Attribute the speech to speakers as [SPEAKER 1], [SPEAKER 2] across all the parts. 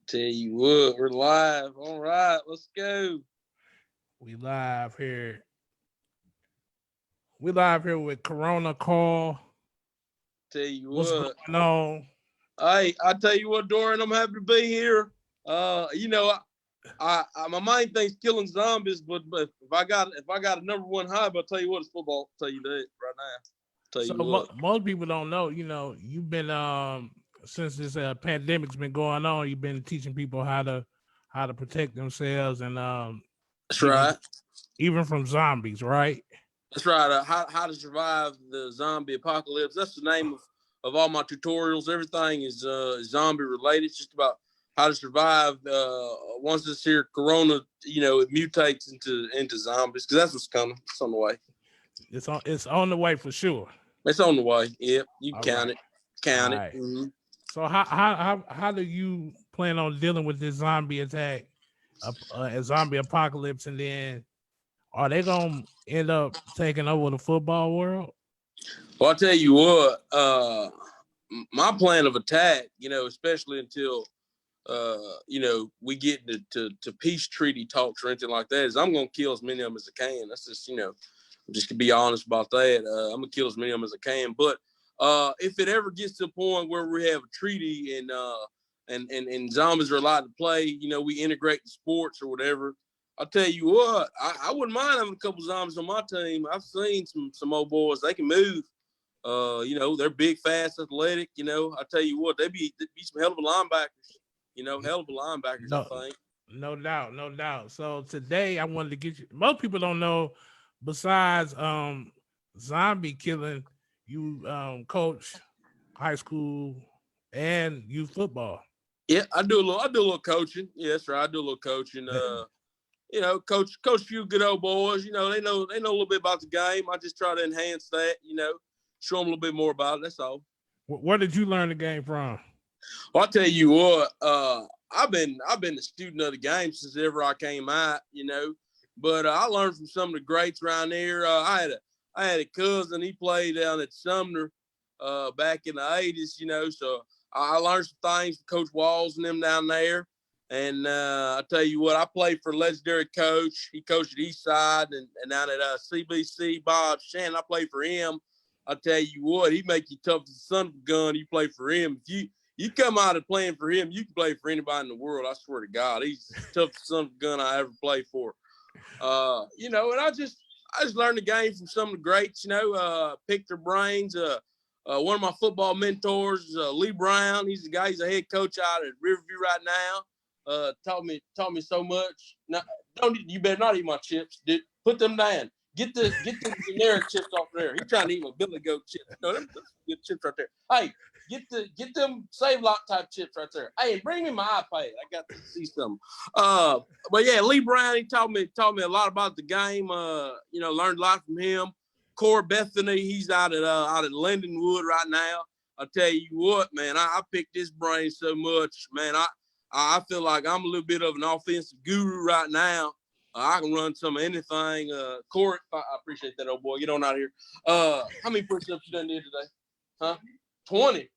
[SPEAKER 1] Tell you what, we're live. All right, let's go.
[SPEAKER 2] We live here. We live here with Corona Call.
[SPEAKER 1] Tell you
[SPEAKER 2] What's
[SPEAKER 1] what.
[SPEAKER 2] going on?
[SPEAKER 1] Hey, I tell you what, Dorian, I'm happy to be here. My main thing's killing zombies, but if I got a number one hobby, I'll tell you what, it's football. I'll tell you that right now. Tell you what.
[SPEAKER 2] Most people don't know. You've been since this pandemic's been going on. You've been teaching people how to protect themselves and
[SPEAKER 1] That's right.
[SPEAKER 2] Even from zombies, right?
[SPEAKER 1] That's right. How to survive the zombie apocalypse. That's the name of all my tutorials. Everything is zombie related. It's just about how to survive once this here corona, it mutates into zombies, because that's what's coming. It's on the way.
[SPEAKER 2] It's on the way for sure.
[SPEAKER 1] It's on the way. Yep, you
[SPEAKER 2] All
[SPEAKER 1] count
[SPEAKER 2] right.
[SPEAKER 1] it. Count
[SPEAKER 2] All
[SPEAKER 1] it.
[SPEAKER 2] right.
[SPEAKER 1] Mm-hmm.
[SPEAKER 2] So how do you plan on dealing with this zombie attack, a zombie apocalypse, and then are they gonna end up taking over the football world?
[SPEAKER 1] Well, I'll tell you what. My plan of attack, especially until we get to peace treaty talks or anything like that, is I'm gonna kill as many of them as I can. That's just, just to be honest about that. I'm gonna kill as many of them as I can. But if it ever gets to a point where we have a treaty and zombies are allowed to play, we integrate the sports or whatever, I'll tell you what, I wouldn't mind having a couple zombies on my team. I've seen some old boys, they can move. They're big, fast, athletic. I tall you what, they'd be some hell of a linebackers. Hell of a linebackers, I think.
[SPEAKER 2] No doubt. So today I wanted to get you. Most people don't know, besides zombie killing, you coach high school and youth football.
[SPEAKER 1] Yeah, I do a little coaching. Yeah, that's right. I do a little coaching. Coach a few good old boys. They know a little bit about the game. I just try to enhance that. Show them a little bit more about it. That's all.
[SPEAKER 2] Where did you learn the game from?
[SPEAKER 1] Well, I'll tell you what. I've been a student of the game since ever I came out. But I learned from some of the greats around there. I had a cousin. He played down at Sumner back in the 80s. So I learned some things from Coach Walls and them down there. And I tell you what, I played for a legendary coach. He coached at Eastside and down at CBC, Bob Shannon. I played for him. I tell you what, he make you tough as a son of a gun. You play for him. If you come out of playing for him, you can play for anybody in the world. I swear to God, he's the toughest son of a gun I ever played for. And I just learned the game from some of the greats. Picked their brains. One of my football mentors, Lee Brown. He's a head coach out at Riverview right now. Taught me so much. Now, you better not eat my chips, dude. Put them down. Get the generic chips off there. He's trying to eat my Billy Goat chips. No, them good chips right there. Hey, get them Save Lot type chips right there. Hey, bring me my iPad. I got to see something. But yeah, Lee Brown, he taught me a lot about the game. Learned a lot from him. Corey Bethany, he's out at Lindenwood right now. I tell you what, man, I picked his brain so much, man. I feel like I'm a little bit of an offensive guru right now. I can run some of anything. Corey, I appreciate that, old boy. Get on out of here. How many push-ups you done did today? Huh? 20.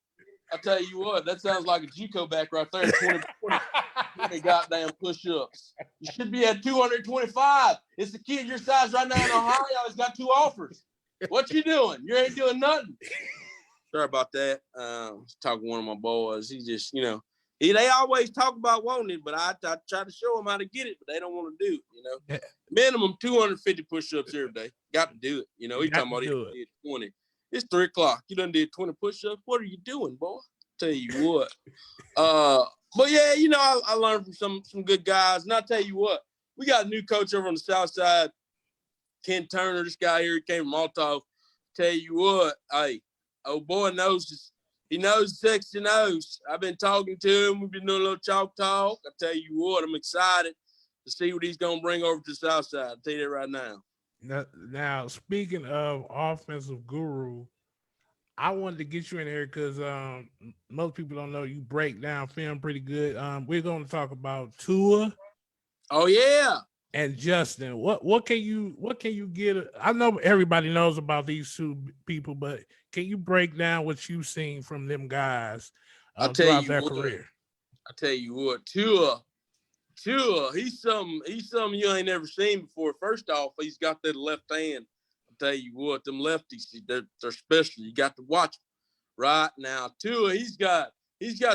[SPEAKER 1] I tell you what, that sounds like a JUCO back right there. 20 goddamn push-ups. You should be at 225. It's the kid your size right now in Ohio. He's got 2 offers. What you doing? You ain't doing nothing. Sorry about that. Talking to one of my boys. He just, they always talk about wanting it, but I try to show them how to get it, but they don't want to do it, Minimum 250 push-ups every day. Got to do it. He talking about he did 20. It's 3 o'clock. You done did 20 push-ups. What are you doing, boy? Tell you what. But yeah, I learned from some good guys. And I'll tell you what, we got a new coach over on the south side, Ken Turner. This guy here, he came from Althoff. Tell you what, hey, old boy he knows the Texas knows. I've been talking to him. We've been doing a little chalk talk. I tell you what, I'm excited to see what he's going to bring over to the south side. I'll tell you that right now.
[SPEAKER 2] Now, speaking of offensive guru, I wanted to get you in here because most people don't know you break down film pretty good. We're going to talk about Tua.
[SPEAKER 1] Oh yeah.
[SPEAKER 2] And Justin. What can you get? I know everybody knows about these 2 people, but can you break down what you've seen from them guys throughout their career?
[SPEAKER 1] I tell you what, Tua, he's something you ain't never seen before. First off, he's got that left hand. I tell you what, them lefties, they're special. You got to watch them. Right now, Tua, he's got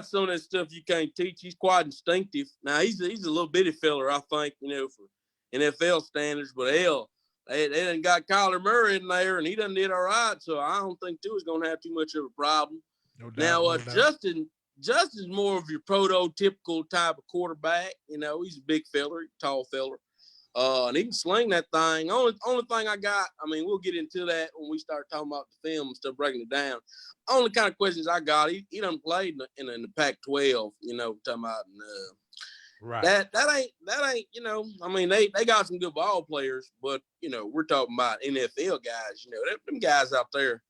[SPEAKER 1] some of that stuff you can't teach. He's quite instinctive. Now he's a little bitty feller, I think, for NFL standards. But hell, they done got Kyler Murray in there, and he done did all right. So I don't think Tua's gonna have too much of a problem.
[SPEAKER 2] No doubt.
[SPEAKER 1] Now,
[SPEAKER 2] no doubt.
[SPEAKER 1] Justin's more of your prototypical type of quarterback. He's a big feller, tall feller. And he can sling that thing. Only thing I got, we'll get into that when we start talking about the film and stuff, breaking it down. Only kind of questions I got, he done played in the Pac-12, talking about.
[SPEAKER 2] Right.
[SPEAKER 1] That ain't, they got some good ball players, but, we're talking about NFL guys. Them guys out there,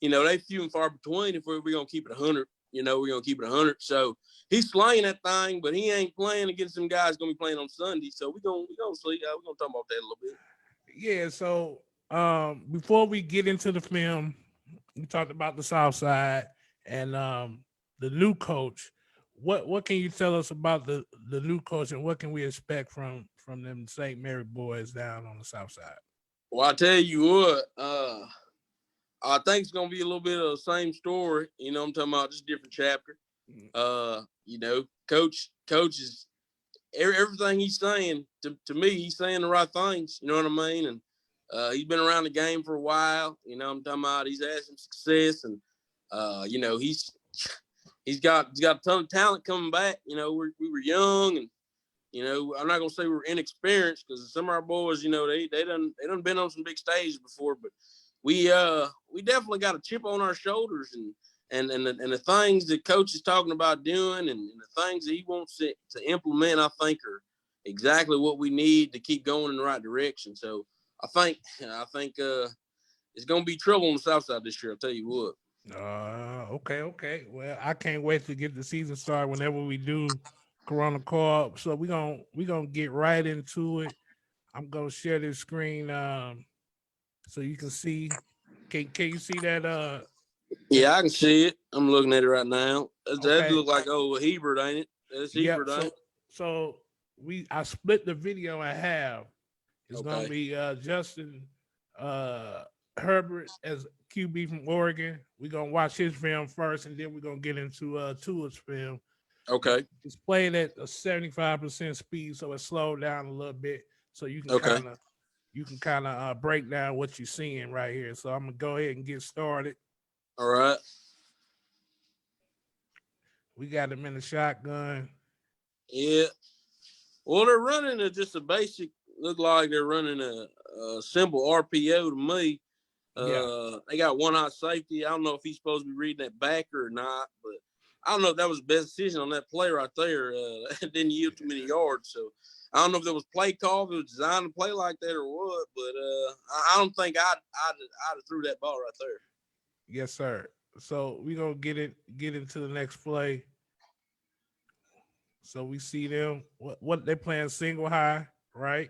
[SPEAKER 1] they few and far between if we're going to keep it 100. We're going to keep it 100. So he's slaying that thing, but he ain't playing against some guys going to be playing on Sunday. So we're going to see. We're going to talk about that a little bit.
[SPEAKER 2] Yeah. So before we get into the film, we talked about the South Side and the new coach. What can you tell us about the new coach, and what can we expect from them St. Mary boys down on the South Side?
[SPEAKER 1] Well, I tell you what, I think it's gonna be a little bit of the same story. I'm talking about just a different chapter. Coach is everything he's saying to me. He's saying the right things. You know what I mean? And he's been around the game for a while. I'm talking about he's had some success, and he's got a ton of talent coming back. We were young, and I'm not gonna say we were inexperienced because some of our boys, they done been on some big stages before, but we definitely got a chip on our shoulders, and the things that coach is talking about doing, and the things that he wants to implement, I think are exactly what we need to keep going in the right direction. So I think it's gonna be trouble on the South Side this year. I'll tell you what.
[SPEAKER 2] Okay. Well, I can't wait to get the season started whenever we do Corona Co-op. So we're gonna get right into it. I'm gonna share this screen so you can see. Can you see that?
[SPEAKER 1] Yeah, I can see it. I'm looking at it right now. That
[SPEAKER 2] Okay.
[SPEAKER 1] look like Herbert, ain't it? That's Herbert, ain't it?
[SPEAKER 2] So I split the video in half. It's gonna
[SPEAKER 1] Okay.
[SPEAKER 2] be Justin Herbert as QB from Oregon. We're gonna watch his film first, and then we're gonna get into Tua's film.
[SPEAKER 1] Okay.
[SPEAKER 2] It's played at a 75% speed, so it slowed down a little bit, so you can kind of break down what you're seeing right here. So I'm gonna go ahead and get started.
[SPEAKER 1] All right.
[SPEAKER 2] We got him in the shotgun.
[SPEAKER 1] Yeah. Well, they're running just a basic. Look like they're running a simple RPO to me. They got one out safety. I don't know if he's supposed to be reading that backer or not, but I don't know if that was the best decision on that play right there. It didn't yield too many yards. So I don't know if there was play call, if it was designed to play like that or what, but I don't think I'd have threw that ball right there.
[SPEAKER 2] Yes, sir. So we're gonna get into the next play. So we see them. What they playing single high, right?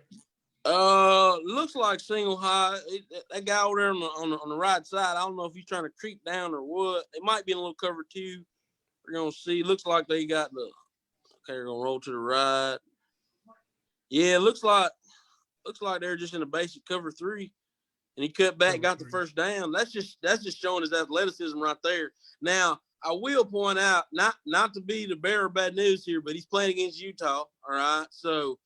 [SPEAKER 1] Looks like single high. That guy over there on the right side. I don't know if he's trying to creep down or what. It might be in a little cover two. We're gonna see. Looks like they got the. Okay, we're gonna roll to the right. Yeah, looks like they're just in a basic cover three, and he cut back, got the first down. That's just showing his athleticism right there. Now, I will point out, not to be the bearer of bad news here, but he's playing against Utah. All right, so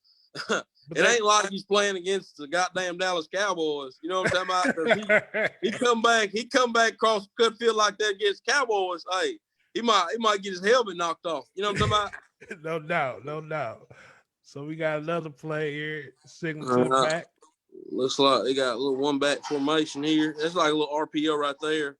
[SPEAKER 1] it ain't like he's playing against the goddamn Dallas Cowboys. You know what I'm talking about? He come back across the cut field like that against Cowboys. Hey, he might get his helmet knocked off. You know what I'm talking
[SPEAKER 2] about? No doubt. So we got another play here. Signal to the back.
[SPEAKER 1] Looks like they got a little one back formation here. That's like a little RPO right there.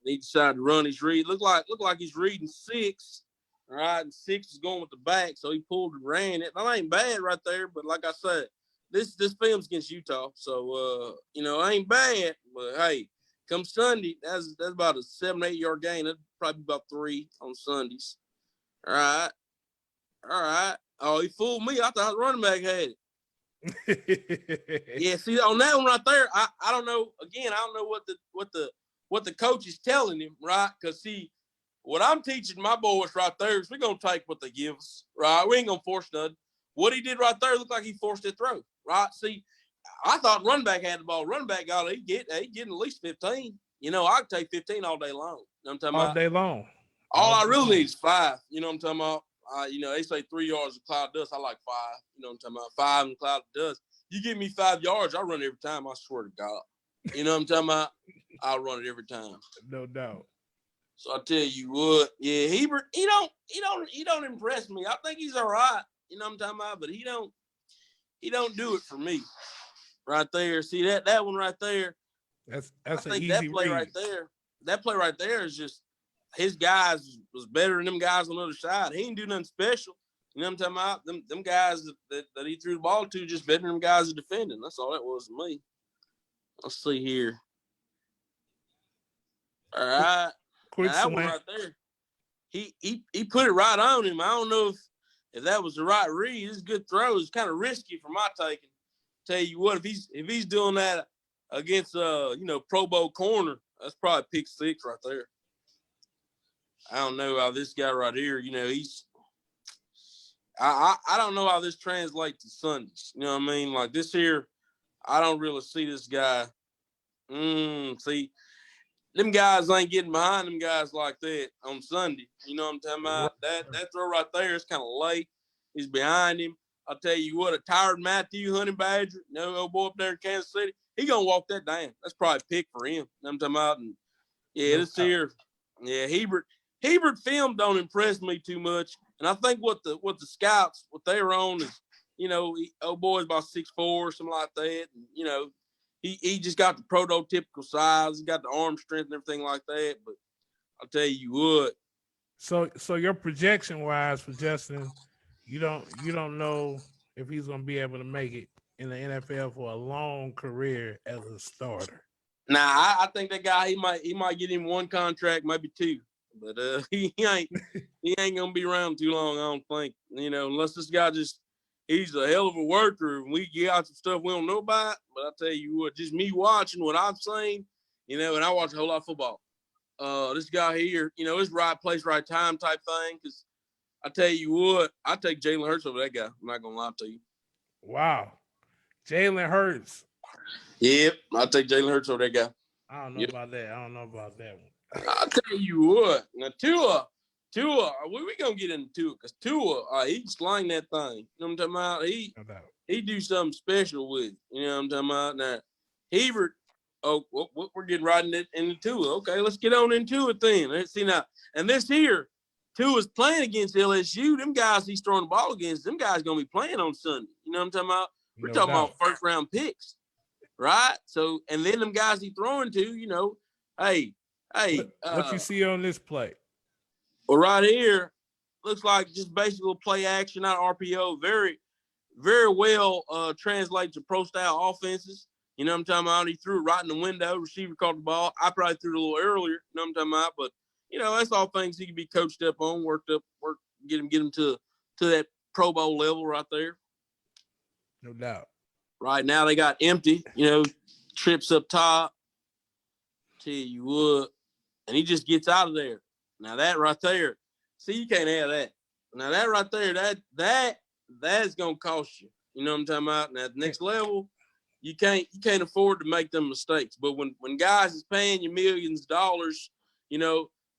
[SPEAKER 1] He decided to run his read. Look like he's reading 6. All right, and 6 is going with the back, so he pulled and ran it. That ain't bad right there, but like I said, this film's against Utah, so it ain't bad. But hey, come Sunday, that's about a 7-8 yard gain. That'd probably be about 3 on Sundays. All right. Oh, he fooled me. I thought the running back had it. Yeah, see on that one right there, I don't know. Again, I don't know what the coach is telling him, right? Because what I'm teaching my boys right there is we're going to take what they give us, right? We ain't going to force nothing. What he did right there looked like he forced it through, right? See, I thought running back had the ball. Running back got it. He getting at least 15. You know, I could take 15 all day long. You know what I'm talking about?
[SPEAKER 2] All day long.
[SPEAKER 1] All I really need is 5. You know what I'm talking about? You know, they say 3 yards of cloud dust. I like 5. You know what I'm talking about? 5 in cloud dust. You give me 5 yards, I run every time. I swear to God. You know what I'm talking about? I'll run it every time.
[SPEAKER 2] No doubt.
[SPEAKER 1] So I tell you what, yeah, Herbert, he don't impress me. I think he's all right. You know what I'm talking about? But he don't do it for me. Right there. See that one right there.
[SPEAKER 2] That's
[SPEAKER 1] I
[SPEAKER 2] an
[SPEAKER 1] think
[SPEAKER 2] easy
[SPEAKER 1] that play
[SPEAKER 2] read.
[SPEAKER 1] right there. That play right there is just his guys was better than them guys on the other side. He didn't do nothing special. You know what I'm talking about? Them guys that he threw the ball to just better than them guys that defending. That's all that was to me. Let's see here. All right.
[SPEAKER 2] Quick
[SPEAKER 1] now, that
[SPEAKER 2] swing.
[SPEAKER 1] one right there. He put it right on him. I don't know if that was the right read. It's a good throw. It's kind of risky for my taking. Tell you what, if he's doing that against Pro Bowl corner, that's probably pick 6 right there. I don't know how this guy right here, I don't know how this translates to Sundays. You know what I mean? Like this here, I don't really see this guy. See, them guys ain't getting behind them guys like that on Sunday. You know what I'm talking about? That throw right there is kind of late. He's behind him. I'll tell you what, a tired Matthew Honey Badger, old boy up there in Kansas City, he gonna walk that down. That's probably a pick for him. You know what I'm talking about? And yeah, this here, yeah, Herbert film don't impress me too much. And I think what the scouts, what they're on is, old boy's about 6'4", something like that. And, he just got the prototypical size. He got the arm strength and everything like that. But I'll tell you what.
[SPEAKER 2] So your projection wise for Justin, you don't know if he's gonna be able to make it in the NFL for a long career as a starter.
[SPEAKER 1] Nah, I think that guy he might get him 1 contract, maybe 2, but he ain't gonna be around too long. I don't think. Unless this guy he's a hell of a worker and we get out some stuff we don't know about. But I tell you what, just me watching what I've seen, and I watch a whole lot of football. This guy here, it's right place, right time type thing. Because I tell you what, I take Jalen Hurts over that guy. I'm not gonna lie to you.
[SPEAKER 2] Wow, Jalen Hurts.
[SPEAKER 1] Yep, I take Jalen Hurts over that guy.
[SPEAKER 2] I don't know about that. I don't know about that one.
[SPEAKER 1] I tell you what, now Tua, we gonna get into Tua because Tua, he can sling that thing. You know what I'm talking about? He do something special with it. You know what I'm talking about? Now, Herbert, we're getting right into Tua. Okay, let's get on into it then. Let's see now. And this here, Tua's playing against LSU. Them guys he's throwing the ball against, them guys gonna be playing on Sunday. You know what I'm talking about? We're talking about first round picks, right? So, and then them guys he throwing to, hey.
[SPEAKER 2] What you see on this play?
[SPEAKER 1] Well, right here, looks like just basically play action, not RPO. Very, very well translates to pro-style offenses. You know what I'm talking about? He threw it right in the window. Receiver caught the ball. I probably threw it a little earlier. You know what I'm talking about? But, that's all things he can be coached up on, get him to that Pro Bowl level right there.
[SPEAKER 2] No doubt.
[SPEAKER 1] Right now they got empty, trips up top. Tell you what. And he just gets out of there. Now that right there, see, you can't have that. Now that right there, that's gonna cost you. You know what I'm talking about? Now at the next level, you can't afford to make them mistakes. But when guys is paying you millions of dollars,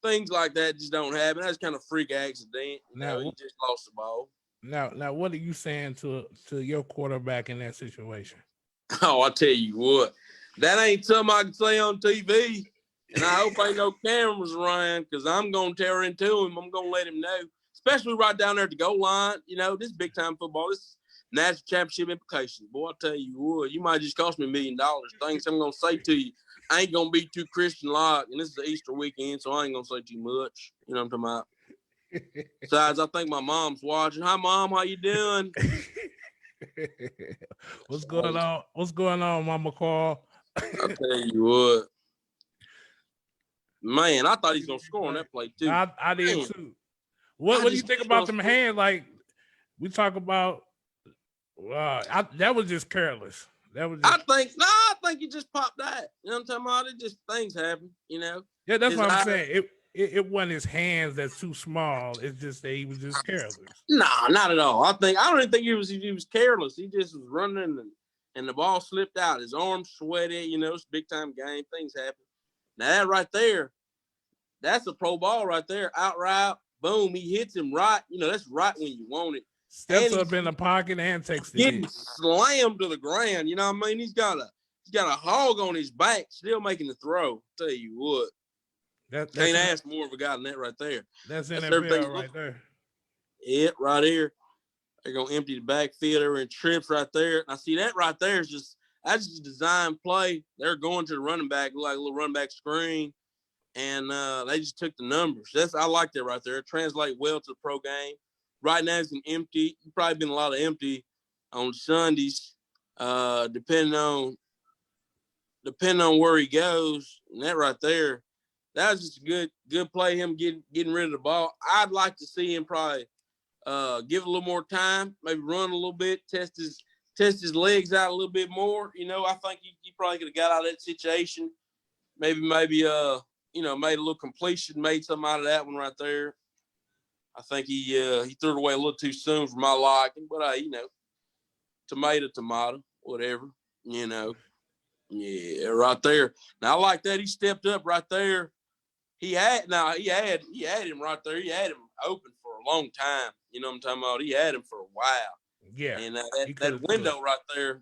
[SPEAKER 1] things like that just don't happen. That's kind of freak accident. He just lost the ball.
[SPEAKER 2] Now, what are you saying to your quarterback in that situation?
[SPEAKER 1] Oh, I tell you what, that ain't something I can say on TV. And I hope ain't no cameras around because I'm going to tear into him. I'm going to let him know, especially right down there at the goal line. This is big-time football. This is national championship implications. Boy, I tell you what, you might just cost me $1 million. Things I'm going to say to you, I ain't going to be too Christian-like. And this is the Easter weekend, so I ain't going to say too much. You know what I'm talking about? Besides, I think my mom's watching. Hi, Mom. How you doing?
[SPEAKER 2] What's going on? What's going on, Mama Carl?
[SPEAKER 1] I tell you what. Man, I thought he was going to score on that play, too.
[SPEAKER 2] I did, too. What do you think about them hands? Like, we talk about, that was just careless. I
[SPEAKER 1] think he just popped that. You know what I'm talking about? It just, things happen,
[SPEAKER 2] Yeah, that's what I'm saying. it wasn't his hands that's too small. It's just that he was just careless.
[SPEAKER 1] Nah, not at all. I don't even think he was careless. He just was running and the ball slipped out. His arms sweaty. It's a big time game. Things happen. Now that right there, that's a pro ball right there. Out route, boom, he hits him right. That's right when you want it.
[SPEAKER 2] Steps up in the pocket and takes the
[SPEAKER 1] getting
[SPEAKER 2] hit.
[SPEAKER 1] slammed to the ground. You know what I mean? He's got a hog on his back, still making the throw. Tell you what, can't ask more of a guy than that right there.
[SPEAKER 2] That's NFL right there.
[SPEAKER 1] Yeah, right here. They're gonna empty the backfield. They're in trips right there. And I see that right there is that's just a design play. They're going to the running back, like a little running back screen, and they just took the numbers. I like that right there. It translates well to the pro game. Right now it's an empty. You've probably been a lot of empty on Sundays, depending on where he goes. And that right there, that was just a good play. Him getting rid of the ball. I'd like to see him probably give it a little more time, maybe run a little bit, test his legs out a little bit more. I think he probably could have got out of that situation. Maybe made a little completion, made something out of that one right there. I think he threw it away a little too soon for my liking, but tomato, whatever, Yeah, right there. Now I like that he stepped up right there. He had him right there. He had him open for a long time. You know what I'm talking about? He had him for a while.
[SPEAKER 2] Yeah.
[SPEAKER 1] And that window right there,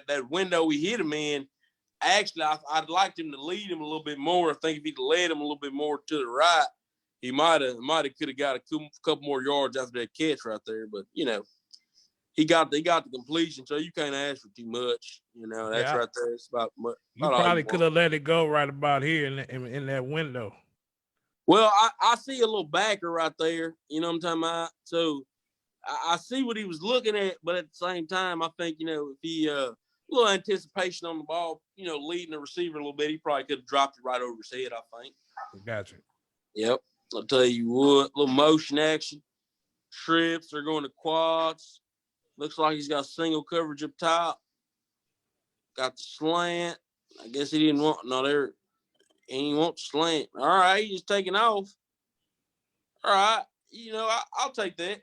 [SPEAKER 1] that window we hit him in, actually, I'd liked him to lead him a little bit more. I think if he'd led him a little bit more to the right, he could have got a couple more yards after that catch right there. But he got the completion, so you can't ask for too much. That's right there. It's about
[SPEAKER 2] you probably could have let it go right about here in that window.
[SPEAKER 1] Well, I see a little backer right there. You know what I'm talking about? So I see what he was looking at, but at the same time, I think if he a little anticipation on the ball, leading the receiver a little bit, he probably could have dropped it right over his head. I think.
[SPEAKER 2] Gotcha.
[SPEAKER 1] Yep. I'll tell you what, little motion action, trips. They're going to quads. Looks like he's got single coverage up top. Got the slant. I guess he didn't want there. He didn't want the slant. All right, he's just taking off. All right, I'll take that.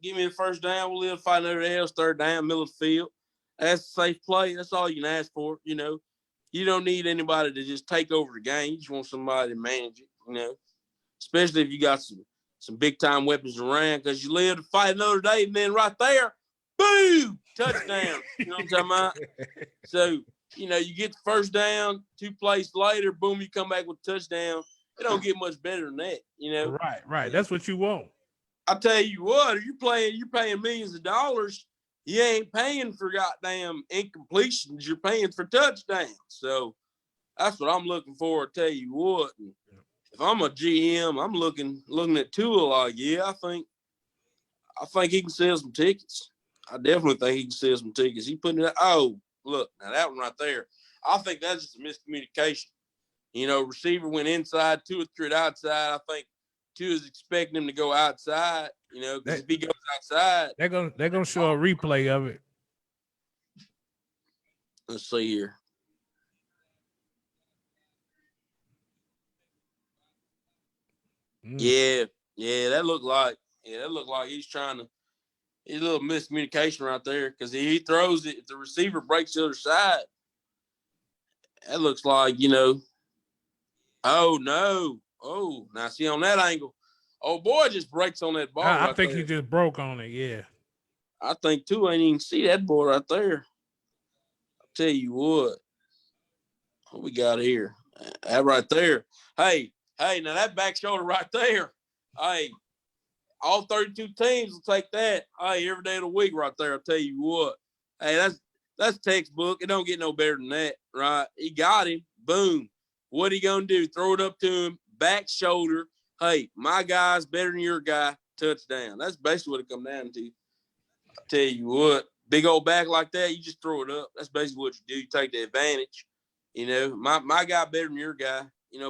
[SPEAKER 1] Give me the first down. We'll live fighting over the else. Third down, middle of the field. That's a safe play. That's all you can ask for. You don't need anybody to just take over the game. You just want somebody to manage it. Especially if you got some big time weapons around, because you live to fight another day, and then right there, boom, touchdown. You know what I'm talking about? So, you get the first down, 2 plays later, boom, you come back with a touchdown. It don't get much better than that.
[SPEAKER 2] Right. That's what you want.
[SPEAKER 1] I tell you what, if you're paying millions of dollars, you ain't paying for goddamn incompletions. You're paying for touchdowns. So that's what I'm looking for. I tell you what. And if I'm a GM, I'm looking at Tua like, yeah, I think he can sell some tickets. I definitely think he can sell some tickets. He putting it. Oh, look, now that one right there. I think that's just a miscommunication. Receiver went inside, Tua threw it outside. I think Tua's expecting him to go outside. Because if he goes outside,
[SPEAKER 2] they're gonna show a replay of it.
[SPEAKER 1] Let's see here. Yeah, that looked like he's trying to. It's a little miscommunication right there, because he throws it. If the receiver breaks the other side, that looks like Oh no! Oh, now see on that angle. Oh boy, just breaks on that ball.
[SPEAKER 2] I think he just broke on it. Yeah.
[SPEAKER 1] I think Tua ain't even see that boy right there. I'll tell you what we got here. That right there. Hey, now that back shoulder right there. Hey, all 32 teams will take that. Hey, every day of the week right there. I'll tell you what. Hey, that's textbook. It don't get no better than that, right? He got him. Boom. What he gonna do? Throw it up to him, back shoulder. Hey, my guy's better than your guy. Touchdown. That's basically what it comes down to. I tell you what, big old back like that, you just throw it up. That's basically what you do. You take the advantage. My guy better than your guy.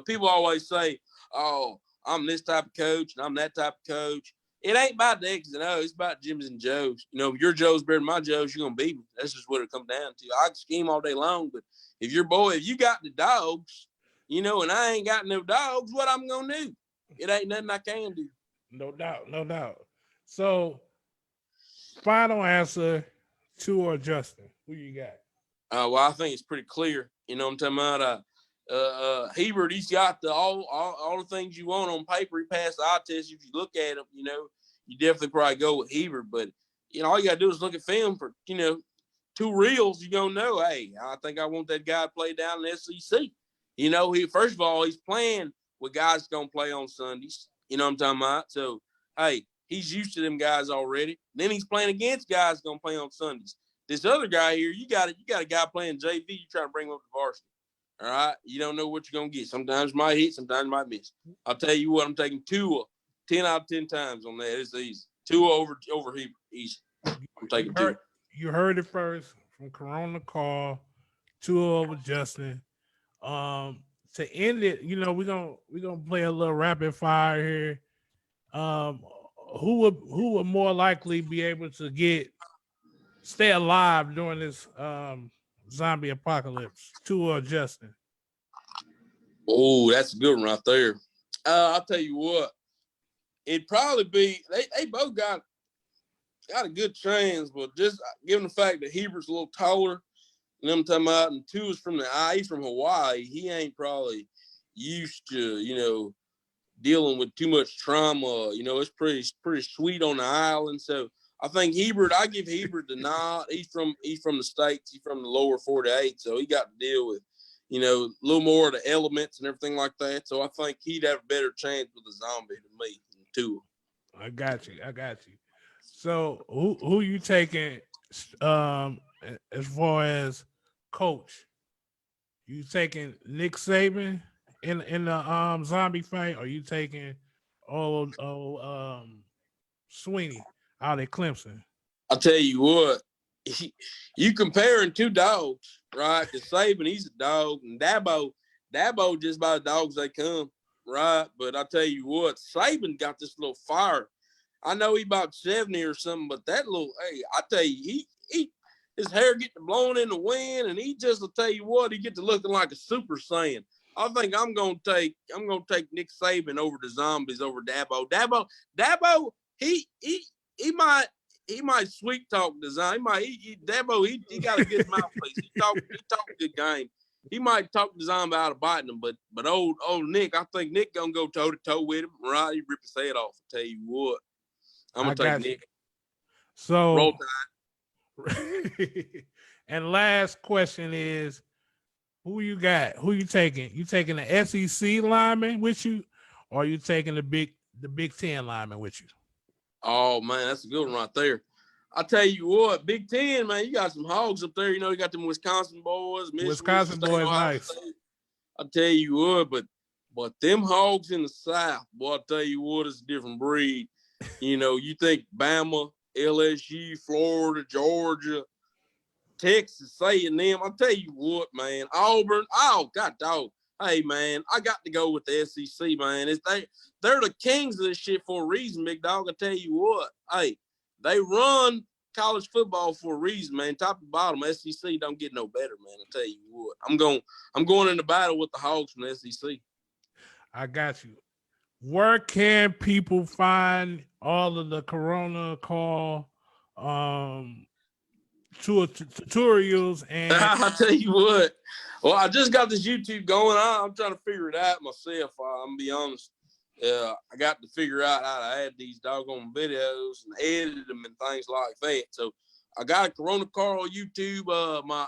[SPEAKER 1] People always say, "Oh, I'm this type of coach and I'm that type of coach." It ain't about the X's and O's. It's about Jimmy's and Joe's. If your Joe's better than my Joe's, you're gonna beat me. That's just what it comes down to. I can scheme all day long, but if you got the dogs, and I ain't got no dogs, what I'm going to do? It ain't nothing I can do.
[SPEAKER 2] No doubt, no doubt. So, final answer, Tua or Justin? Who you got?
[SPEAKER 1] Well, I think it's pretty clear. You know what I'm talking about? Herbert, he's got all the things you want on paper. He passed the eye test. If you look at him, you definitely probably go with Herbert. But all you gotta do is look at film for two reels. You're gonna know, hey, I think I want that guy to play down in the SEC. He first of all, he's playing with guys that's gonna play on Sundays. You know what I'm talking about? So, hey, he's used to them guys already. Then he's playing against guys that's gonna play on Sundays. This other guy here, you got a guy playing JV. You trying to bring him up to varsity. All right, you don't know what you're gonna get. Sometimes you might hit, sometimes you might miss. I'll tell you what, I'm taking Tua 10 out of 10 times on that. It's easy. Tua over Herbert, easy. I'm taking Tua.
[SPEAKER 2] You heard it first from Corona Call, Tua over Justin. To end it, we're gonna play a little rapid fire here. Who would more likely be able to stay alive during this zombie apocalypse? Tua or Justin?
[SPEAKER 1] Oh, that's a good one right there. I'll tell you what, it'd probably be they both got a good chance, but just given the fact that Herbert's a little taller, I'm talking about, and Tua's he's from Hawaii. He ain't probably used to, dealing with too much trauma. It's pretty sweet on the island. So I think I give Herbert the nod. He's from the States. He's from the lower 48. So he got to deal with, a little more of the elements and everything like that. So I think he'd have a better chance with a zombie than me and Tua.
[SPEAKER 2] I got you. So who you taking as far as coach? You taking Nick Saban in the zombie fight, or you taking Sweeney out at Clemson?
[SPEAKER 1] I'll tell you what, you comparing two dogs, right? Because Saban, he's a dog, and Dabo just about dogs they come, right? But I tell you what, Saban got this little fire. I know he about 70 or something, but that little, hey, I tell you, he his hair get to blowing in the wind, and he just will tell you what, he get to looking like a Super Saiyan. I think I'm gonna take Nick Saban over the zombies over Dabo. Dabo, he might sweet talk the zombie. Dabo, he got a good mouthpiece. He talk a good game. He might talk the zombie out of biting him, but old Nick, I think Nick gonna go toe to toe with him. Right, he rip his head off. I tell you what, I'm gonna take Nick.
[SPEAKER 2] So
[SPEAKER 1] roll
[SPEAKER 2] tide. And last question is, who you got? Who you taking? You taking the SEC lineman with you, or are you taking the Big Ten lineman with you?
[SPEAKER 1] Oh man, that's a good one right there. I tell you what, Big Ten, man, you got some hogs up there. You got them Wisconsin boys,
[SPEAKER 2] Wisconsin boys, nice.
[SPEAKER 1] I tell you what, but them hogs in the South, boy, I tell you what, it's a different breed. You think Bama, LSU, Florida, Georgia, Texas, A&M. I tell you what, man, Auburn. Oh, God, dog. Hey, man, I got to go with the SEC, man. They're the kings of this shit for a reason, big dog. I tell you what, hey, they run college football for a reason, man. Top to bottom, SEC don't get no better, man. I tell you what, I'm going into battle with the Hogs from the SEC.
[SPEAKER 2] I got you. Where can people find all of the Corona Call tutorials? And
[SPEAKER 1] I'll tell you what. Well, I just got this YouTube going. I'm trying to figure it out myself. I'm gonna be honest. I got to figure out how to add these doggone videos and edit them and things like that. So I got a Corona Carl YouTube. My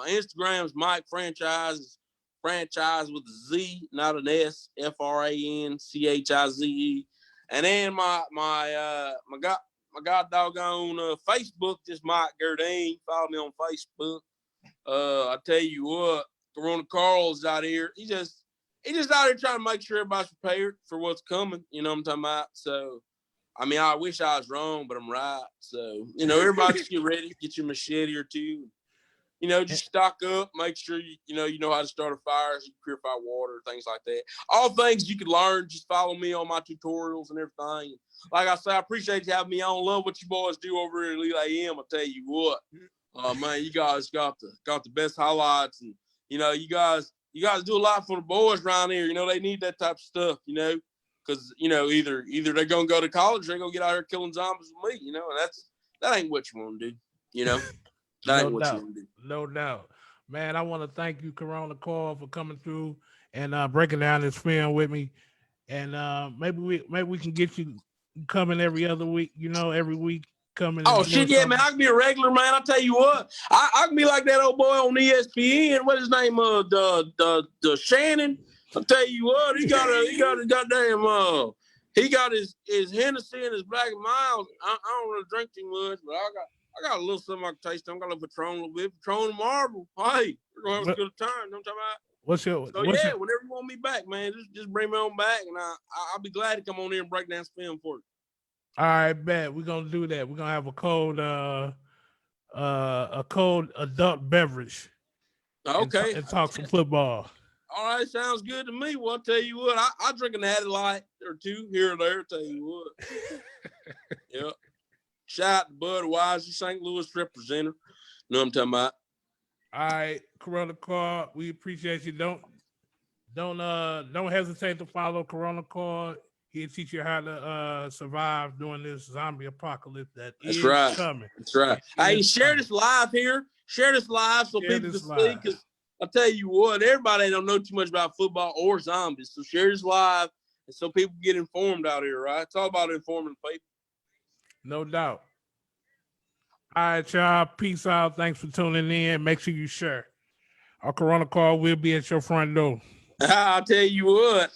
[SPEAKER 1] Instagram's Mike Franchise with a Z, not an S. FRANCHIZE. And then my god doggone Facebook, just Mike Gerdine. Follow me on Facebook. I tell you what, Corona Carl's out here. He just out here trying to make sure everybody's prepared for what's coming. You know what I'm talking about? So, I mean, I wish I was wrong, but I'm right. So, everybody just get ready, get your machete or two. Just stock up, make sure you know how to start a fire, so you purify water, things like that. All things you can learn. Just follow me on my tutorials and everything. Like I said, I appreciate you having me on. Love what you boys do over here at Elite AM. I tell you what, man, you guys got the best highlights, and you guys you got to do a lot for the boys around here. You know, they need that type of stuff, you know, because, you know, either they're going to go to college or they're going to get out here killing zombies with me, you know, and that ain't what you want to do, you know. That ain't what you want to do.
[SPEAKER 2] No doubt. Man, I want to thank you, Corona Call, for coming through and breaking down this film with me. And maybe we can get you coming every other week, you know, every week coming.
[SPEAKER 1] Oh, shit, yeah, man. I can be a regular, man. I'll tell you what. I can be like that old boy on ESPN. What his name? The Shannon. I'll tell you what. He got a goddamn he got his Hennessy and his Black and Mild. I don't really drink too much, but I got a little something I can taste. I got a little Patron, a little bit. Patron and Marble. Hey, we're gonna have a good time. You know what I'm talking about? Whenever you want me back, man, just bring me on back, and I'll be glad to come on here and break down some film for you.
[SPEAKER 2] All right, bet. We're gonna do that. We're gonna have a cold adult beverage.
[SPEAKER 1] Okay.
[SPEAKER 2] And talk some football.
[SPEAKER 1] All right, sounds good to me. Well, I'll tell you what, I drink an Natty Light or two here or there. I'll tell you what. Yep. Shout out to Budweiser, St. Louis representative. Know what I'm talking about.
[SPEAKER 2] All right, Corona Call. We appreciate you. Don't hesitate to follow Corona Call. He'll teach you how to survive during this zombie apocalypse that's coming.
[SPEAKER 1] That's right. Hey, share this live here. Share this live so people can see. Because I'll tell you what, everybody don't know too much about football or zombies. So share this live and so people get informed out here, right? It's all about informing people.
[SPEAKER 2] No doubt. All right, y'all. Peace out. Thanks for tuning in. Make sure you share. Our Corona Call will be at your front door.
[SPEAKER 1] I'll tell you what.